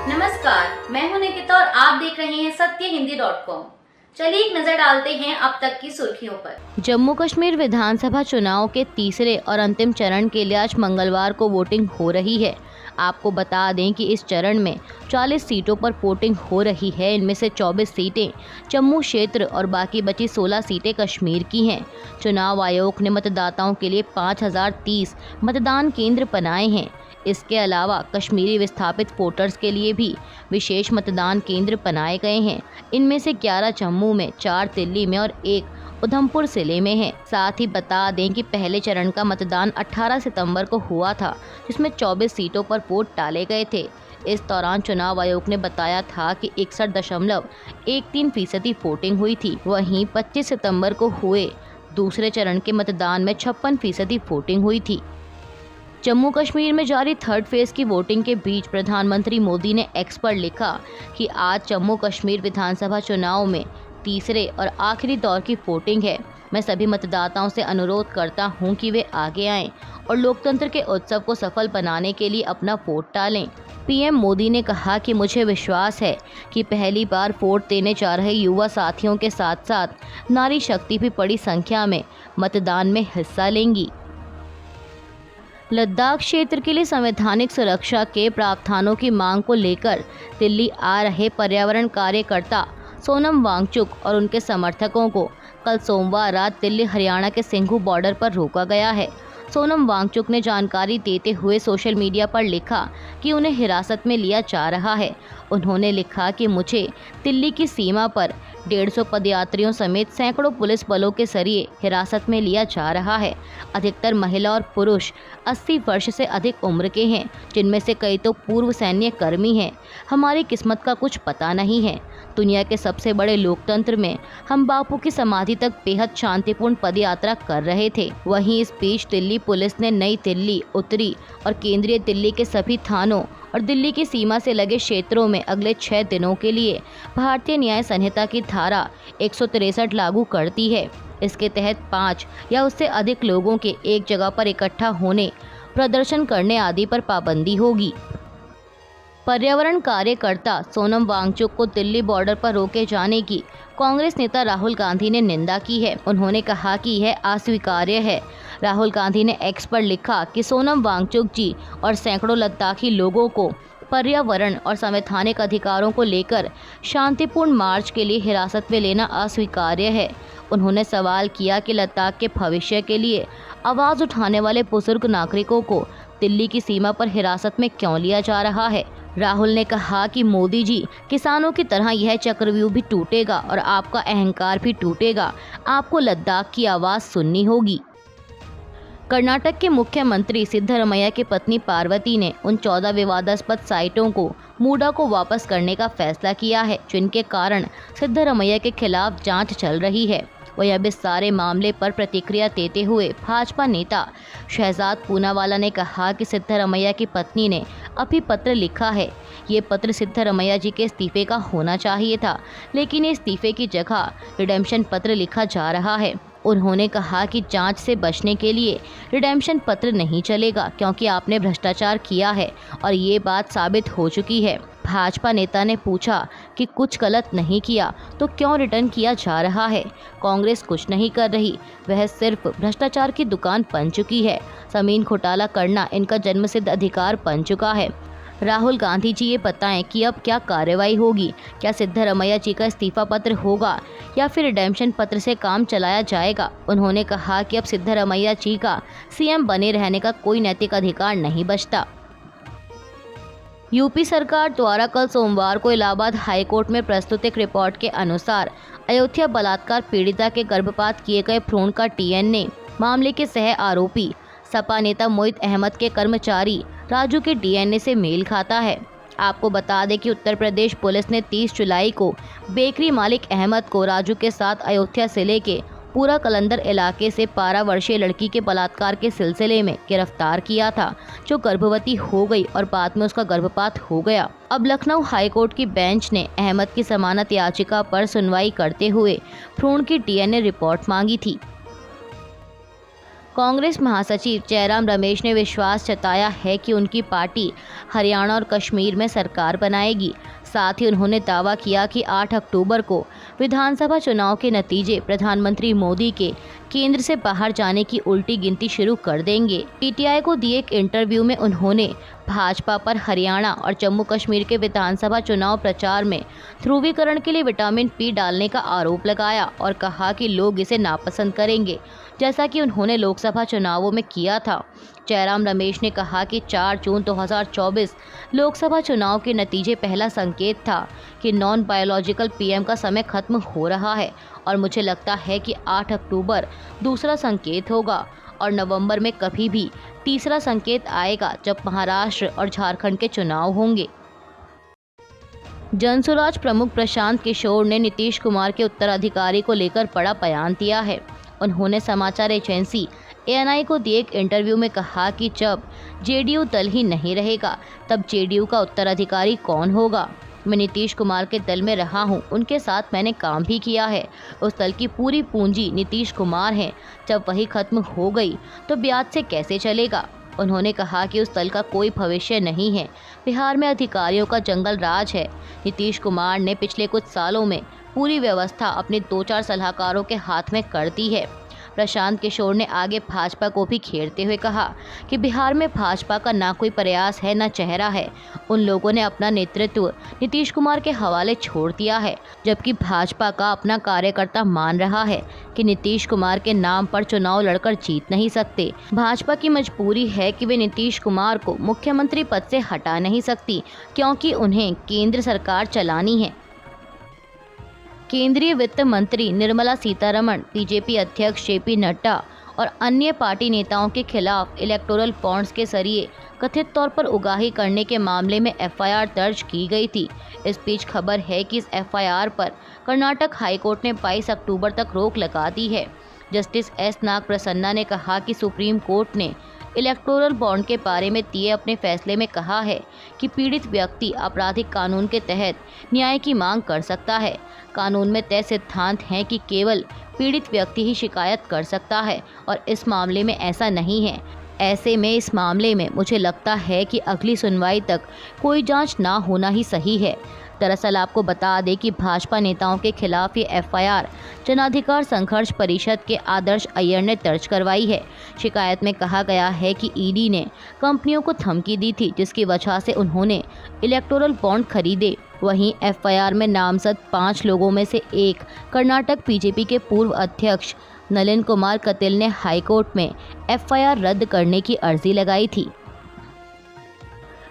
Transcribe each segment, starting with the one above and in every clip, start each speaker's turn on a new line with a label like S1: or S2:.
S1: नमस्कार, मैं हूं निकिता और आप देख रहे हैं सत्यहिंदी.com। चलिए एक नजर डालते हैं अब तक की सुर्खियों पर।
S2: जम्मू कश्मीर विधानसभा चुनाव के तीसरे और अंतिम चरण के लिए आज मंगलवार को वोटिंग हो रही है। आपको बता दें कि इस चरण में 40 सीटों पर वोटिंग हो रही है। इनमें से 24 सीटें जम्मू क्षेत्र और बाकी बची 16 सीटें कश्मीर की हैं। चुनाव आयोग ने मतदाताओं के लिए 5030 मतदान केंद्र बनाए हैं। इसके अलावा कश्मीरी विस्थापित वोटर्स के लिए भी विशेष मतदान केंद्र बनाए गए हैं। इनमें से 11 जम्मू में, 4 दिल्ली में और 1 उधमपुर जिले में है। साथ ही बता दें कि पहले चरण का मतदान 18 सितंबर को हुआ था, जिसमें 24 सीटों पर वोट डाले गए थे। इस दौरान चुनाव आयोग ने बताया था कि 61.13% वोटिंग हुई थी। वहीं 25 सितंबर को हुए दूसरे चरण के मतदान में 56% वोटिंग हुई थी। जम्मू कश्मीर में जारी थर्ड फेज की वोटिंग के बीच प्रधानमंत्री मोदी ने एक्स पर लिखा कि आज जम्मू कश्मीर विधानसभा चुनाव में तीसरे और आखिरी दौर की वोटिंग है। मैं सभी मतदाताओं से अनुरोध करता हूं कि वे आगे आएं और लोकतंत्र के उत्सव को सफल बनाने के लिए अपना वोट डालें। पीएम मोदी ने कहा कि मुझे विश्वास है कि पहली बार वोट देने जा रहे युवा साथियों के साथ साथ नारी शक्ति भी बड़ी संख्या में मतदान में हिस्सा लेंगी। लद्दाख क्षेत्र के लिए संवैधानिक सुरक्षा के प्रावधानों की मांग को लेकर दिल्ली आ रहे पर्यावरण कार्यकर्ता सोनम वांगचुक और उनके समर्थकों को कल सोमवार रात दिल्ली हरियाणा के सिंघू बॉर्डर पर रोका गया है। सोनम वांगचुक ने जानकारी देते हुए सोशल मीडिया पर लिखा कि उन्हें हिरासत में लिया जा रहा है। उन्होंने लिखा कि मुझे दिल्ली की सीमा पर 150 पदयात्रियों समेत सैकड़ों पुलिस बलों के जरिए हिरासत में लिया जा रहा है। अधिकतर महिला और पुरुष 80 वर्ष से अधिक उम्र के हैं, जिनमें से कई तो पूर्व सैन्य कर्मी हैं। हमारी किस्मत का कुछ पता नहीं है। दुनिया के सबसे बड़े लोकतंत्र में हम बापू की समाधि तक बेहद शांतिपूर्ण पदयात्रा कर रहे थे। वहीं इस बीच दिल्ली पुलिस ने नई दिल्ली, उत्तरी और केंद्रीय दिल्ली के सभी थानों और दिल्ली की सीमा से लगे क्षेत्रों में अगले 6 दिनों के लिए भारतीय न्याय संहिता की धारा 163 लागू कर दी है। इसके तहत 5 या उससे अधिक लोगों के एक जगह पर इकट्ठा होने, प्रदर्शन करने आदि पर पाबंदी होगी। पर्यावरण कार्यकर्ता सोनम वांगचुक को दिल्ली बॉर्डर पर रोके जाने की कांग्रेस नेता राहुल गांधी ने निंदा की है। उन्होंने कहा कि यह अस्वीकार्य है। राहुल गांधी ने एक्स पर लिखा कि सोनम वांगचुक जी और सैकड़ों लद्दाखी लोगों को पर्यावरण और संवैधानिक अधिकारों को लेकर शांतिपूर्ण मार्च के लिए हिरासत में लेना अस्वीकार्य है। उन्होंने सवाल किया कि लद्दाख के भविष्य के लिए आवाज़ उठाने वाले बुजुर्ग नागरिकों को दिल्ली की सीमा पर हिरासत में क्यों लिया जा रहा है। राहुल ने कहा कि मोदी जी, किसानों की तरह यह चक्रव्यूह भी टूटेगा और आपका अहंकार भी टूटेगा। आपको लद्दाख की आवाज़ सुननी होगी। कर्नाटक के मुख्यमंत्री सिद्धरमैया की पत्नी पार्वती ने उन 14 विवादास्पद साइटों को मूडा को वापस करने का फैसला किया है, जिनके कारण सिद्धरमैया के खिलाफ जांच चल रही है। वहीं अब इस सारे मामले पर प्रतिक्रिया देते हुए भाजपा नेता शहजाद पूनावाला ने कहा कि सिद्धरमैया की पत्नी ने अभी पत्र लिखा है। ये पत्र सिद्धरमैया जी के इस्तीफे का होना चाहिए था, लेकिन इस्तीफे की जगह रिडेम्पशन पत्र लिखा जा रहा है। उन्होंने कहा कि जांच से बचने के लिए रिडेम्पशन पत्र नहीं चलेगा, क्योंकि आपने भ्रष्टाचार किया है और ये बात साबित हो चुकी है। भाजपा नेता ने पूछा कि कुछ गलत नहीं किया तो क्यों रिटर्न किया जा रहा है। कांग्रेस कुछ नहीं कर रही, वह सिर्फ भ्रष्टाचार की दुकान बन चुकी है। जमीन घोटाला करना इनका जन्मसिद्ध अधिकार बन चुका है। राहुल गांधी जी ये बताएं कि अब क्या कार्रवाई होगी। क्या सिद्धरमैया जी का इस्तीफा पत्र होगा या फिर रिडेम्पशन पत्र से काम चलाया जाएगा। उन्होंने कहा कि अब सिद्धरमैया जी का सीएम बने रहने का कोई नैतिक अधिकार नहीं बचता। यूपी सरकार द्वारा कल सोमवार को इलाहाबाद हाईकोर्ट में प्रस्तुत एक रिपोर्ट के अनुसार अयोध्या बलात्कार पीड़िता के गर्भपात किए गए भ्रूण का डीएनए मामले के सह आरोपी सपा नेता मोहित अहमद के कर्मचारी राजू के डीएनए से मेल खाता है। आपको बता दें कि उत्तर प्रदेश पुलिस ने 30 जुलाई को बेकरी मालिक अहमद को राजू के साथ अयोध्या जिले के पूरा कलंदर इलाके से 12 वर्षीय लड़की के बलात्कार के सिलसिले में गिरफ्तार किया था, जो गर्भवती हो गई और बाद में उसका गर्भपात हो गया। अब लखनऊ हाईकोर्ट की बेंच ने अहमद की जमानत याचिका पर सुनवाई करते हुए भ्रूण की डीएनए रिपोर्ट मांगी थी। कांग्रेस महासचिव जयराम रमेश ने विश्वास जताया है कि उनकी पार्टी हरियाणा और कश्मीर में सरकार बनाएगी। साथ ही उन्होंने दावा किया कि 8 अक्टूबर को विधानसभा चुनाव के नतीजे प्रधानमंत्री मोदी के केंद्र से बाहर जाने की उल्टी गिनती शुरू कर देंगे। पीटीआई को दिए एक इंटरव्यू में उन्होंने भाजपा पर हरियाणा और जम्मू कश्मीर के विधानसभा चुनाव प्रचार में ध्रुवीकरण के लिए विटामिन पी डालने का आरोप लगाया और कहा कि लोग इसे नापसंद करेंगे, जैसा कि उन्होंने लोकसभा चुनावों में किया था। जयराम रमेश ने कहा कि 4 जून 2024 लोकसभा चुनाव के नतीजे पहला संकेत था कि नॉन बायोलॉजिकल पीएम का समय खत्म हो रहा है और मुझे लगता है कि 8 अक्टूबर दूसरा संकेत होगा और नवंबर में कभी भी तीसरा संकेत आएगा जब महाराष्ट्र और झारखंड के चुनाव होंगे। जनसुराज प्रमुख प्रशांत किशोर ने नीतीश कुमार के उत्तराधिकारी को लेकर बड़ा बयान दिया है। उन्होंने समाचार एजेंसी ANI को दिए एक इंटरव्यू में कहा कि जब जेडीयू दल ही नहीं रहेगा तब जेडीयू का उत्तराधिकारी कौन होगा। मैं नीतीश कुमार के दल में रहा हूं, उनके साथ मैंने काम भी किया है। उस दल की पूरी पूंजी नीतीश कुमार है। जब वही खत्म हो गई तो ब्याज से कैसे चलेगा। उन्होंने कहा कि उस दल का कोई भविष्य नहीं है। बिहार में अधिकारियों का जंगल राज है। नीतीश कुमार ने पिछले कुछ सालों में पूरी व्यवस्था अपने 2-4 सलाहकारों के हाथ में कर दी है। प्रशांत किशोर ने आगे भाजपा को भी घेरते हुए कहा कि बिहार में भाजपा का ना कोई प्रयास है ना चेहरा है। उन लोगों ने अपना नेतृत्व नीतीश कुमार के हवाले छोड़ दिया है, जबकि भाजपा का अपना कार्यकर्ता मान रहा है कि नीतीश कुमार के नाम पर चुनाव लड़कर जीत नहीं सकते। भाजपा की मजबूरी है कि वे नीतीश कुमार को मुख्यमंत्री पद से हटा नहीं सकती, क्योंकि उन्हें केंद्र सरकार चलानी है। केंद्रीय वित्त मंत्री निर्मला सीतारमण, बीजेपी अध्यक्ष JP नड्डा और अन्य पार्टी नेताओं के खिलाफ इलेक्टोरल बॉन्ड्स के जरिए कथित तौर पर उगाही करने के मामले में FIR दर्ज की गई थी। इस बीच खबर है कि इस FIR पर कर्नाटक हाईकोर्ट ने 22 अक्टूबर तक रोक लगा दी है। जस्टिस S नाग प्रसन्ना ने कहा कि सुप्रीम कोर्ट ने इलेक्टोरल बॉन्ड के बारे में दिए अपने फैसले में कहा है कि पीड़ित व्यक्ति आपराधिक कानून के तहत न्याय की मांग कर सकता है। कानून में तय सिद्धांत हैं कि केवल पीड़ित व्यक्ति ही शिकायत कर सकता है और इस मामले में ऐसा नहीं है। ऐसे में इस मामले में मुझे लगता है कि अगली सुनवाई तक कोई जांच ना होना ही सही है। दरअसल आपको बता दें कि भाजपा नेताओं के खिलाफ ये FIR जनाधिकार संघर्ष परिषद के आदर्श अय्यर ने दर्ज करवाई है। शिकायत में कहा गया है कि ED ने कंपनियों को धमकी दी थी, जिसकी वजह से उन्होंने इलेक्टोरल बॉन्ड खरीदे। वहीं FIR में नामजद 5 लोगों में से एक कर्नाटक बीजेपी के पूर्व अध्यक्ष नलिन कुमार कटिल ने हाईकोर्ट में FIR रद्द करने की अर्जी लगाई थी।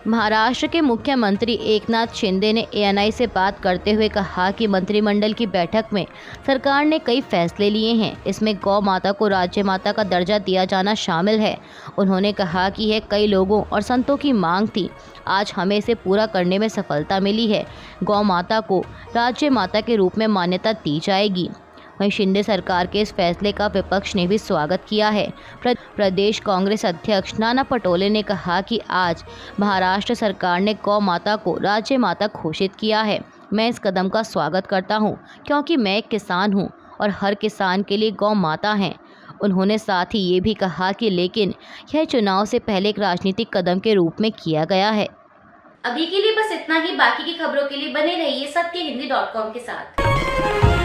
S2: महाराष्ट्र के मुख्यमंत्री एकनाथ शिंदे ने ANI से बात करते हुए कहा कि मंत्रिमंडल की बैठक में सरकार ने कई फैसले लिए हैं। इसमें गौ माता को राज्य माता का दर्जा दिया जाना शामिल है। उन्होंने कहा कि यह कई लोगों और संतों की मांग थी। आज हमें इसे पूरा करने में सफलता मिली है। गौ माता को राज्य माता के रूप में मान्यता दी जाएगी। वहीं शिंदे सरकार के इस फैसले का विपक्ष ने भी स्वागत किया है। प्रदेश कांग्रेस अध्यक्ष नाना पटोले ने कहा कि आज महाराष्ट्र सरकार ने गौ माता को राज्य माता घोषित किया है। मैं इस कदम का स्वागत करता हूं, क्योंकि मैं एक किसान हूं और हर किसान के लिए गौ माता हैं। उन्होंने साथ ही ये भी कहा कि लेकिन यह चुनाव से पहले एक राजनीतिक कदम के रूप में किया गया है।
S1: अभी के लिए बस इतना ही। बाकी की खबरों के लिए बने रहिए सत्यहिंदी.com के साथ।